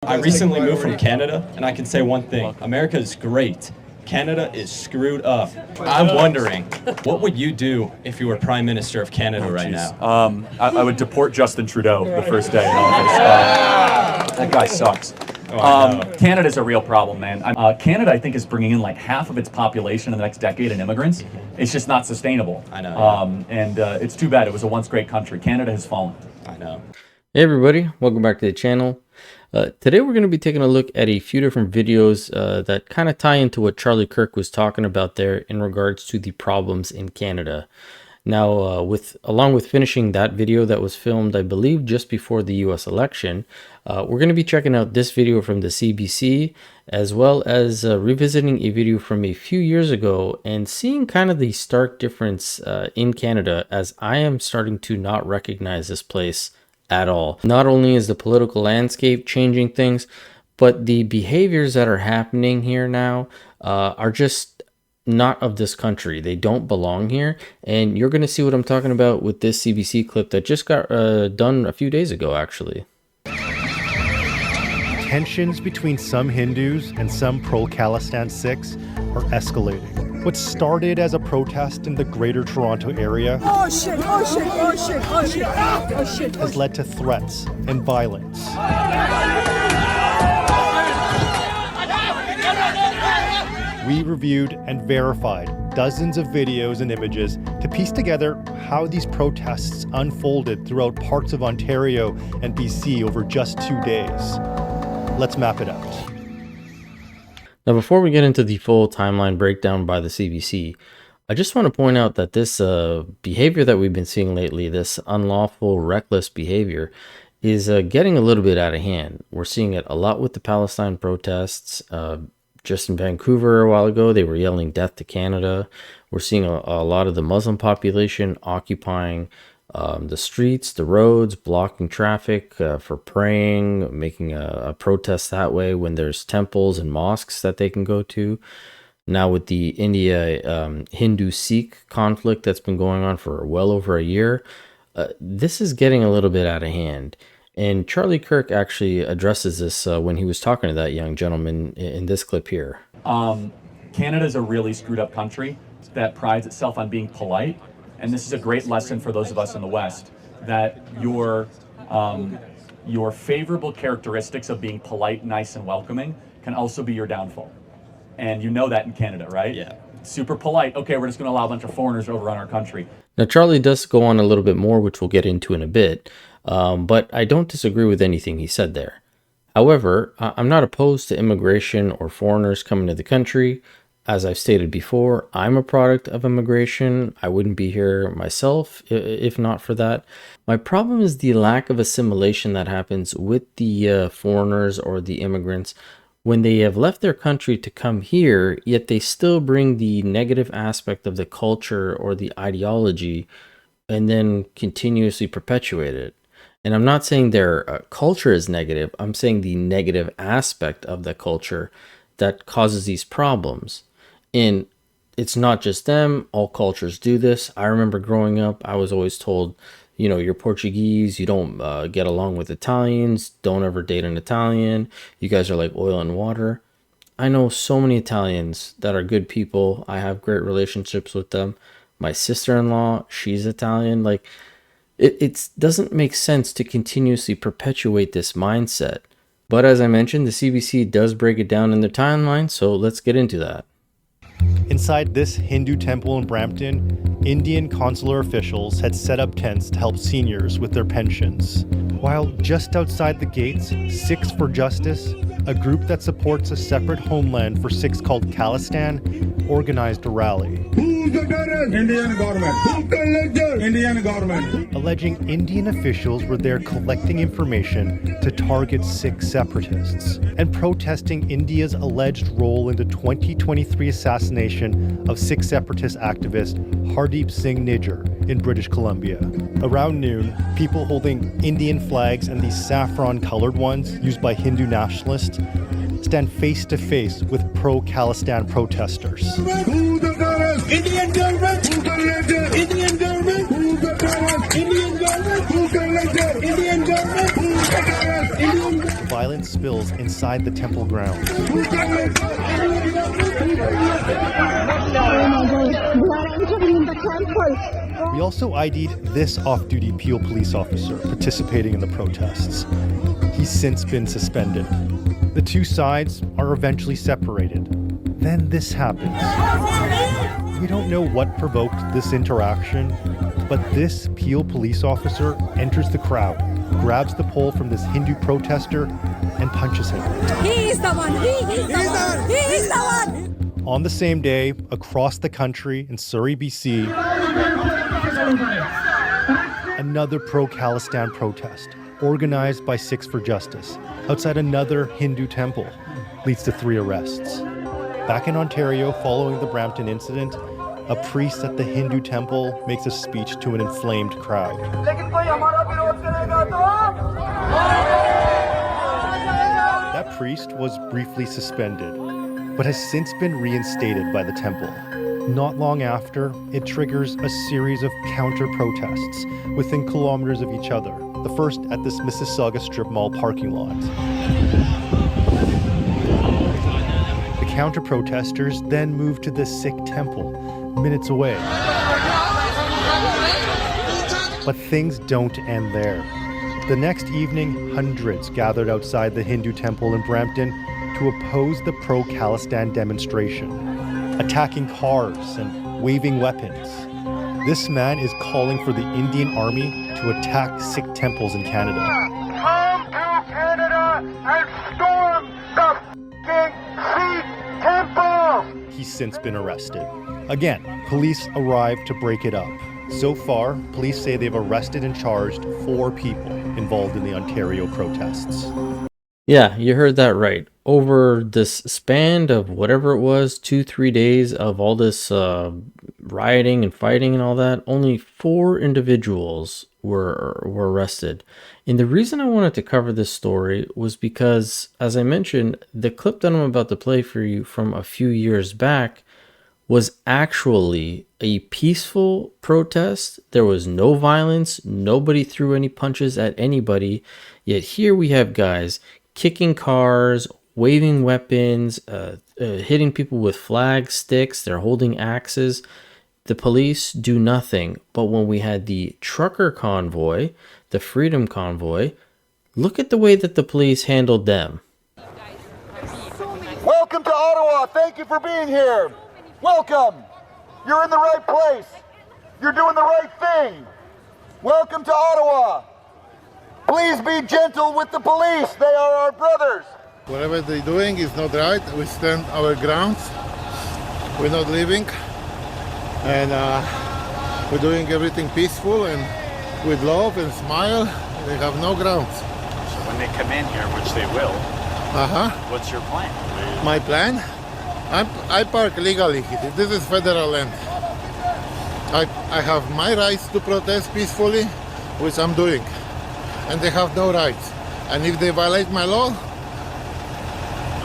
I recently moved from Canada, and I can say one thing. America is great. Canada is screwed up. I'm wondering, what would you do if you were Prime Minister of Canada right now? I would deport Justin Trudeau the first day in office. That guy sucks. Canada's a real problem, man. Canada, I think, is bringing in like half of its population in the next decade in immigrants. It's just not sustainable. I know. It's too bad. It was a once great country. Canada has fallen. I know. Hey everybody, welcome back to the channel. Today we're going to be taking a look at a few different videos that kind of tie into what Charlie Kirk was talking about there in regards to the problems in Canada. Now, along with finishing that video that was filmed, I believe, just before the US election, we're going to be checking out this video from the CBC, as well as revisiting a video from a few years ago and seeing kind of the stark difference in Canada, as I am starting to not recognize this place at all. Not only is the political landscape changing things, but the behaviors that are happening here now are just not of this country. They don't belong here, and you're going to see what I'm talking about with this CBC clip that just got done a few days ago, actually. Tensions between some Hindus and some pro-Khalistan Sikhs are escalating. What started as a protest in the Greater Toronto area has led to threats and violence. We reviewed and verified dozens of videos and images to piece together how these protests unfolded throughout parts of Ontario and BC over just 2 days. Let's map it out. Now, before we get into the full timeline breakdown by the CBC, I just want to point out that this behavior that we've been seeing lately, this unlawful, reckless behavior, is getting a little bit out of hand. We're seeing it a lot with the Palestine protests. Just in Vancouver a while ago, they were yelling death to Canada. We're seeing a lot of the Muslim population occupying the streets, the roads, blocking traffic for praying, making a protest that way when there's temples and mosques that they can go to. Now with the India Hindu-Sikh conflict that's been going on for well over a year, this is getting a little bit out of hand. And Charlie Kirk actually addresses this when he was talking to that young gentleman in this clip here. Canada's a really screwed up country that prides itself on being polite. And this is a great lesson for those of us in the West, that your favorable characteristics of being polite, nice, and welcoming can also be your downfall. And you know that in Canada, right? Yeah. Super polite. Okay, we're just going to allow a bunch of foreigners to overrun our country. Now, Charlie does go on a little bit more, which we'll get into in a bit, but I don't disagree with anything he said there. However, I'm not opposed to immigration or foreigners coming to the country. As I've stated before, I'm a product of immigration. I wouldn't be here myself if not for that. My problem is the lack of assimilation that happens with the foreigners or the immigrants when they have left their country to come here, yet they still bring the negative aspect of the culture or the ideology and then continuously perpetuate it. And I'm not saying their culture is negative. I'm saying the negative aspect of the culture that causes these problems. And it's not just them. All cultures do this. I remember growing up, I was always told, you know, you're Portuguese, you don't get along with Italians, don't ever date an Italian. You guys are like oil and water. I know so many Italians that are good people. I have great relationships with them. My sister-in-law, she's Italian. Like, it doesn't make sense to continuously perpetuate this mindset. But as I mentioned, the CBC does break it down in their timeline, so let's get into that. Inside this Hindu temple in Brampton, Indian consular officials had set up tents to help seniors with their pensions. While just outside the gates, Sikhs for Justice, a group that supports a separate homeland for Sikhs called Khalistan, organized a rally. Indian government. Indian government. Alleging Indian officials were there collecting information to target Sikh separatists and protesting India's alleged role in the 2023 assassination of Sikh separatist activist Hardeep Singh Nijjar in British Columbia. Around noon, people holding Indian flags and these saffron-colored ones used by Hindu nationalists stand face-to-face with pro-Khalistan protesters. Indian government. Indian government. Indian government. Indian government. Indian government. violent spills inside the temple grounds. We also ID'd this off-duty Peel police officer participating in the protests. He's since been suspended. The two sides are eventually separated. Then this happens. We don't know what provoked this interaction, but this Peel police officer enters the crowd, grabs the pole from this Hindu protester, and punches him. He is the one! He is the one! He is the one! On the same day, across the country in Surrey, BC, another pro-Khalistan protest, organized by Sikhs for Justice, outside another Hindu temple, leads to 3 arrests. Back in Ontario, following the Brampton incident, a priest at the Hindu temple makes a speech to an inflamed crowd. That priest was briefly suspended, but has since been reinstated by the temple. Not long after, it triggers a series of counter-protests within kilometers of each other. The first at this Mississauga strip mall parking lot. The counter-protesters then move to the Sikh temple, minutes away. But things don't end there. The next evening, hundreds gathered outside the Hindu temple in Brampton to oppose the pro-Khalistan demonstration, attacking cars and waving weapons. This man is calling for the Indian Army to attack Sikh temples in Canada. Come to Canada and storm the f***ing Sikh temple! He's since been arrested. Again, police arrive to break it up. So far, police say they've arrested and charged 4 people involved in the Ontario protests. Yeah, you heard that right. Over this span of whatever it was, 2-3 days of all this rioting and fighting and all that, only 4 individuals were arrested. And the reason I wanted to cover this story was because, as I mentioned, the clip that I'm about to play for you from a few years back was actually a peaceful protest. There was no violence. Nobody threw any punches at anybody. Yet here we have guys kicking cars, waving weapons, hitting people with flag sticks. They're holding axes. The police do nothing. But when we had the trucker convoy, the Freedom Convoy, look at the way that the police handled them. Welcome to Ottawa. Thank you for being here. Welcome. You're in the right place. You're doing the right thing. Welcome to Ottawa. Please be gentle with the police. They are our brothers. Whatever they're doing is not right. We stand our grounds. We're not leaving. And we're doing everything peaceful and with love and smile. They have no grounds. So when they come in here, which they will, what's your plan? My plan? I park legally. This is federal land. I have my rights to protest peacefully, which I'm doing. And they have no rights. And if they violate my law,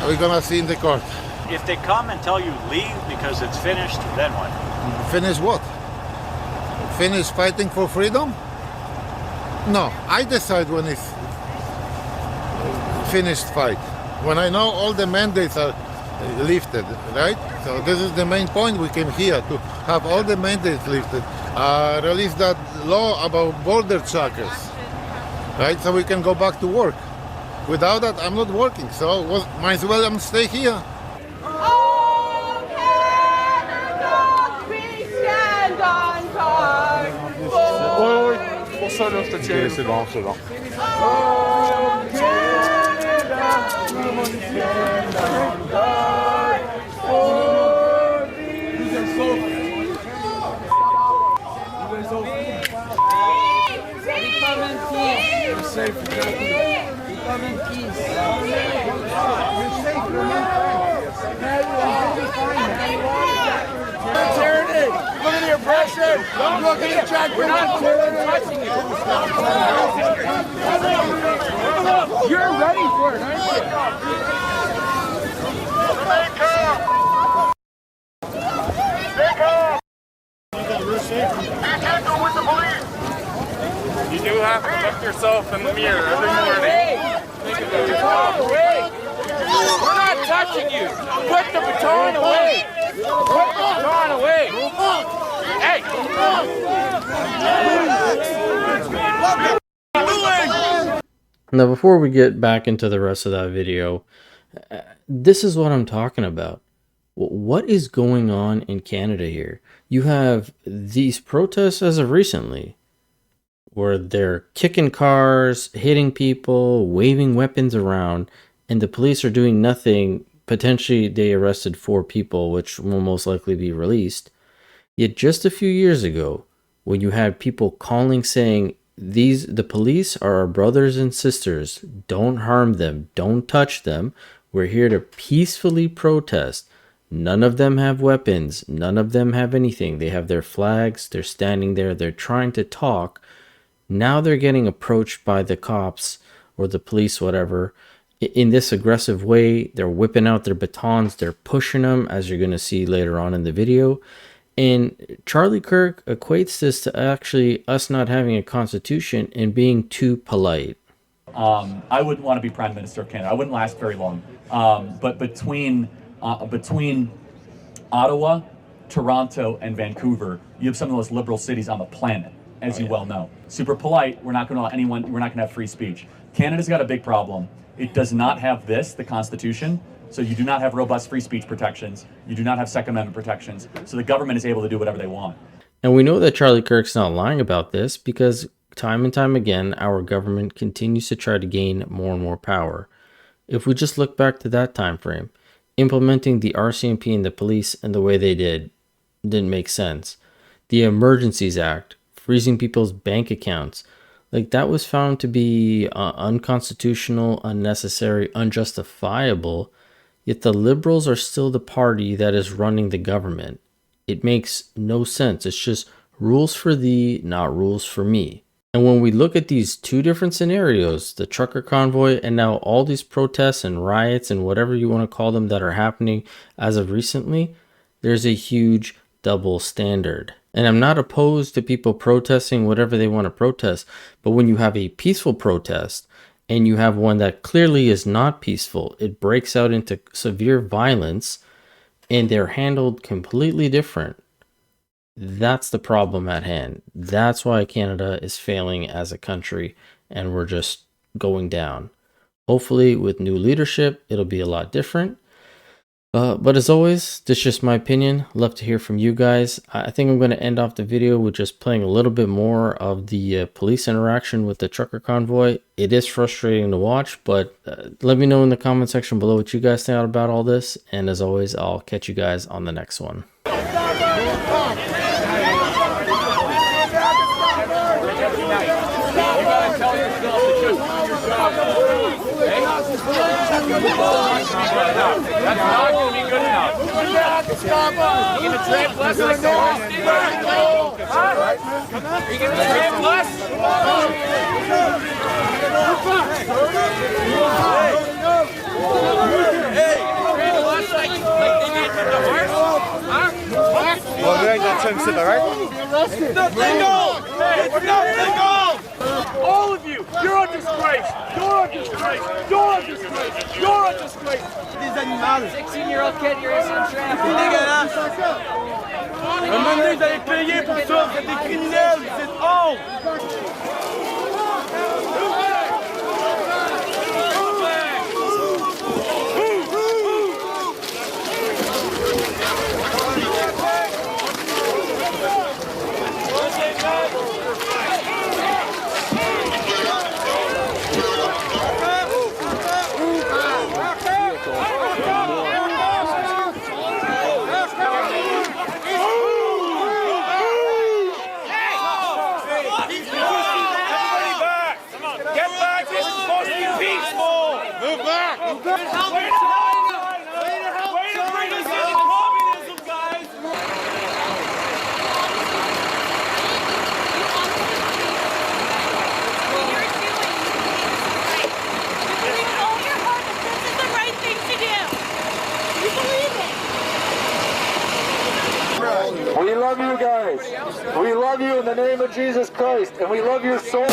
we're gonna see in the court. If they come and tell you leave because it's finished, then what? Finish what? Finish fighting for freedom? No, I decide when it's finished fight. When I know all the mandates are lifted, right? So this is the main point. We came here to have all the mandates lifted. Release that law about border checkers, right? So we can go back to work. Without that, I'm not working. So might as well stay here. C'est bon, c'est bon. Look at the oppression. Look at the check. We're not touching you. You're ready for it, aren't you? You do have to look yourself in the mirror every morning. Think of Away! We're not touching you! Put the baton away! Put the baton away! Hey! Now, before we get back into the rest of that video, this is what I'm talking about. What is going on in Canada here? You have these protests as of recently, where they're kicking cars, hitting people, waving weapons around, and the police are doing nothing. Potentially, they arrested 4 people, which will most likely be released. Yet just a few years ago, when you had people calling saying, the police are our brothers and sisters, don't harm them, don't touch them, we're here to peacefully protest. None of them have weapons, none of them have anything. They have their flags, they're standing there, they're trying to talk. Now they're getting approached by the cops or the police, whatever, in this aggressive way. They're whipping out their batons, they're pushing them, as you're going to see later on in the video. And Charlie Kirk equates this to actually us not having a constitution and being too polite. I wouldn't want to be Prime Minister of Canada. I wouldn't last very long. But between Ottawa, Toronto, and Vancouver, you have some of the most liberal cities on the planet, as you well know. Super polite. We're not going to allow anyone. We're not going to have free speech. Canada's got a big problem. It does not have the Constitution. So you do not have robust free speech protections. You do not have Second Amendment protections. So the government is able to do whatever they want. And we know that Charlie Kirk's not lying about this, because time and time again, our government continues to try to gain more and more power. If we just look back to that time frame, implementing the RCMP and the police and the way they didn't make sense. The Emergencies Act, freezing people's bank accounts, like that was found to be unconstitutional, unnecessary, unjustifiable. Yet the Liberals are still the party that is running the government. It makes no sense. It's just rules for thee, not rules for me. And when we look at these 2 different scenarios, the trucker convoy and now all these protests and riots and whatever you want to call them that are happening as of recently, there's a huge double standard. And I'm not opposed to people protesting whatever they want to protest, but when you have a peaceful protest, and you have one that clearly is not peaceful, it breaks out into severe violence, and they're handled completely different. That's the problem at hand. That's why Canada is failing as a country, and we're just going down. Hopefully, with new leadership, it'll be a lot different. But as always, this is just my opinion. Love to hear from you guys. I think I'm going to end off the video with just playing a little bit more of the police interaction with the trucker convoy. It is frustrating to watch, but let me know in the comment section below what you guys think about all this. And as always, I'll catch you guys on the next one. That's not going to be good enough. You going to tramp less like the last? Are you going to tramp less? Hey, tramp less like they did with the horse? Well, we ain't got time to sit there, right? It's legal! Hey, it's not legal! All of you, you're a disgrace! You're a disgrace! You're a disgrace! You're a disgrace! Des animaux! 16-year-old kid, you're innocent traffic. C'est dégueulasse! Un moment donné, vous allez payer pour ça! Vous êtes des criminels! Vous êtes honte! We love you guys. We love you in the name of Jesus Christ, and we love your souls.